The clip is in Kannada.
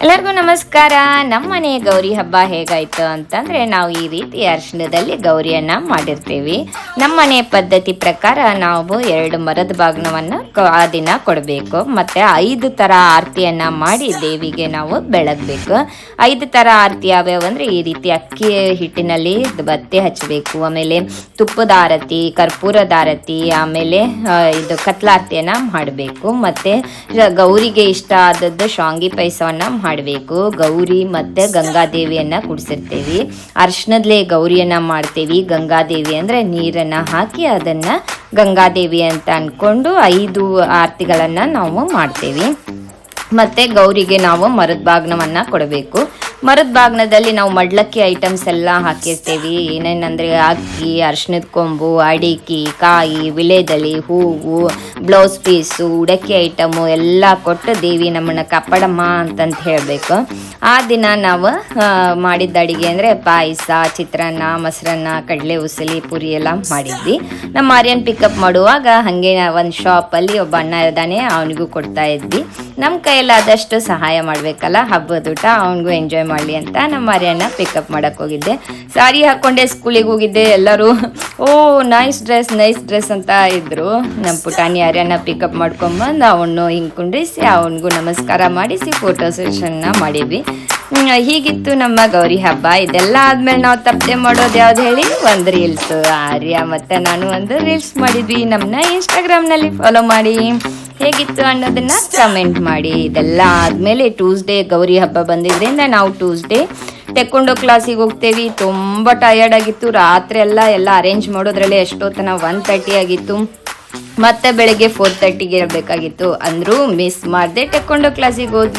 ಎಲ್ಲರಿಗೂ ನಮಸ್ಕಾರ. ನಮ್ಮ ಮನೆ ಗೌರಿ ಹಬ್ಬ ಹೇಗಾಯ್ತು ಅಂತಂದರೆ, ನಾವು ಈ ರೀತಿ ಅರಿಶಿಣದಲ್ಲಿ ಗೌರಿಯನ್ನು ಮಾಡಿರ್ತೀವಿ. ನಮ್ಮ ಮನೆ ಪದ್ಧತಿ ಪ್ರಕಾರ ನಾವು 2 ಮರದ ಬಾಗಿನವನ್ನು ಆ ದಿನ ಕೊಡಬೇಕು. ಮತ್ತು 5 ಥರ ಆರತಿಯನ್ನು ಮಾಡಿ ದೇವಿಗೆ ನಾವು ಬೆಳಗಬೇಕು. 5 ಥರ ಆರತಿ ಯಾವ್ಯಾವು ಅಂದರೆ, ಈ ರೀತಿ ಅಕ್ಕಿ ಹಿಟ್ಟಿನಲ್ಲಿ ಬತ್ತಿ ಹಚ್ಚಬೇಕು, ಆಮೇಲೆ ತುಪ್ಪದ ಆರತಿ, ಕರ್ಪೂರದ ಆರತಿ, ಆಮೇಲೆ ಇದು ಕತ್ಲಾರತಿಯನ್ನು ಮಾಡಬೇಕು. ಮತ್ತು ಗೌರಿಗೆ ಇಷ್ಟ ಆದದ್ದು ಶಾವಿಗೆ ಪಾಯಸವನ್ನು ಮಾಡಬೇಕು. ಗೌರಿ ಮತ್ತು ಗಂಗಾದೇವಿಯನ್ನು ಕೂಡಿಸಿರ್ತೀವಿ. ಅರ್ಶಿಣದಲ್ಲೇ ಗೌರಿಯನ್ನು ಮಾಡ್ತೀವಿ. ಗಂಗಾದೇವಿ ಅಂದರೆ ನೀರನ್ನು ಹಾಕಿ ಅದನ್ನು ಗಂಗಾದೇವಿ ಅಂತ ಅಂದ್ಕೊಂಡು 5 ಆರತಿಗಳನ್ನು ನಾವು ಮಾಡ್ತೀವಿ. ಮತ್ತು ಗೌರಿಗೆ ನಾವು ಮರದ ಬಾಗ್ನವನ್ನು ಕೊಡಬೇಕು. ಮರದ ಬಾಗ್ನದಲ್ಲಿ ನಾವು ಮಡ್ಲಕ್ಕಿ ಐಟಮ್ಸ್ ಎಲ್ಲ ಹಾಕಿರ್ತೀವಿ. ಏನೇನಂದರೆ ಅಕ್ಕಿ, ಅರ್ಶಿಣದ ಕೊಂಬು, ಅಡಿಕೆ, ಕಾಯಿ, ವಿಳೆದೆಲೆ, ಹೂವು, ಬ್ಲೌಸ್ ಪೀಸು, ಉಡಕ್ಕಿ ಐಟಮು ಎಲ್ಲ ಕೊಟ್ಟು ದೇವಿ ನಮ್ಮನ್ನು ಕಾಪಾಡಮ್ಮ ಅಂತಂತ ಹೇಳಬೇಕು. ಆ ದಿನ ನಾವು ಮಾಡಿದ್ದ ಅಡುಗೆ ಅಂದರೆ ಪಾಯಸ, ಚಿತ್ರಾನ್ನ, ಮೊಸರನ್ನ, ಕಡಲೆ ಉಸಲಿ, ಪುರಿ ಎಲ್ಲ ಮಾಡಿದ್ವಿ. ನಮ್ಮ ಆರ್ಯನ್ ಪಿಕಪ್ ಮಾಡುವಾಗ ಹಾಗೆ ಒಂದು ಶಾಪಲ್ಲಿ ಒಬ್ಬ ಅಣ್ಣ ಇದ್ದಾನೆ, ಅವನಿಗೂ ಕೊಡ್ತಾ ಇದ್ವಿ. ನಮ್ಮ ಕೈಯಲ್ಲಾದಷ್ಟು ಸಹಾಯ ಮಾಡಬೇಕಲ್ಲ, ಹಬ್ಬದ ಊಟ ಅವನಿಗೂ ಎಂಜಾಯ್ ಮಾಡಲಿ ಅಂತ ನಮ್ಮ ಆರ್ಯನ ಪಿಕಪ್ ಮಾಡೋಕ್ಕೆ ಹೋಗಿದ್ದೆ. ಸಾರಿ ಹಾಕ್ಕೊಂಡೆ ಸ್ಕೂಲಿಗೆ ಹೋಗಿದ್ದೆ. ಎಲ್ಲರೂ ಓ ನೈಸ್ ಡ್ರೆಸ್ ಅಂತ ಇದ್ದರು. ನಮ್ಮ ಪುಟಾಣಿ ಆರ್ಯನ ಪಿಕಪ್ ಮಾಡ್ಕೊಂಬಂದು ಅವನು ಹಿಂಗೆ ಕುಂಡ್ರಿಸಿ ಅವನಿಗೂ ನಮಸ್ಕಾರ ಮಾಡಿಸಿ ಫೋಟೋ ಸೆಷನ್ನ ಮಾಡಿದ್ವಿ. ಹೀಗಿತ್ತು ನಮ್ಮ ಗೌರಿ ಹಬ್ಬ. ಇದೆಲ್ಲ ಆದಮೇಲೆ ನಾವು ತಪ್ಪದೆ ಮಾಡೋದು ಯಾವ್ದು ಹೇಳಿ, ಒಂದು ರೀಲ್ಸು. ಆರ್ಯ ಮತ್ತು ನಾನು ಒಂದು ರೀಲ್ಸ್ ಮಾಡಿದ್ವಿ. ನಮ್ಮನ್ನ ಇನ್ಸ್ಟಾಗ್ರಾಮ್ನಲ್ಲಿ ಫಾಲೋ ಮಾಡಿ. ಹೇಗಿತ್ತು ಅನ್ನೋದನ್ನ ಕಮೆಂಟ್ ಮಾಡಿ. ಇದೆಲ್ಲ ಆದಮೇಲೆ ಟ್ಯೂಸ್ಡೇ ಗೌರಿ ಹಬ್ಬ ಬಂದಿದ್ದರಿಂದ ನಾವು ಟ್ಯೂಸ್ಡೇ ಟೆಕ್ಕೊಂಡೋ ಕ್ಲಾಸಿಗೆ ಹೋಗ್ತೇವೆ. ತುಂಬ ಟಯರ್ಡ್ ಆಗಿತ್ತು. ರಾತ್ರಿ ಎಲ್ಲ ಅರೇಂಜ್ ಮಾಡೋದ್ರಲ್ಲೇ ಎಷ್ಟೊತ್ತನ 1:30 ಆಗಿತ್ತು. ಮತ್ತೆ ಬೆಳಗ್ಗೆ 4:30ಗೆ ಇರಬೇಕಾಗಿತ್ತು. ಅಂದರೂ ಮಿಸ್ ಮಾಡದೆ ಟೆಕ್ಕೊಂಡೋ ಕ್ಲಾಸಿಗೆ ಹೋದ್ವಿ.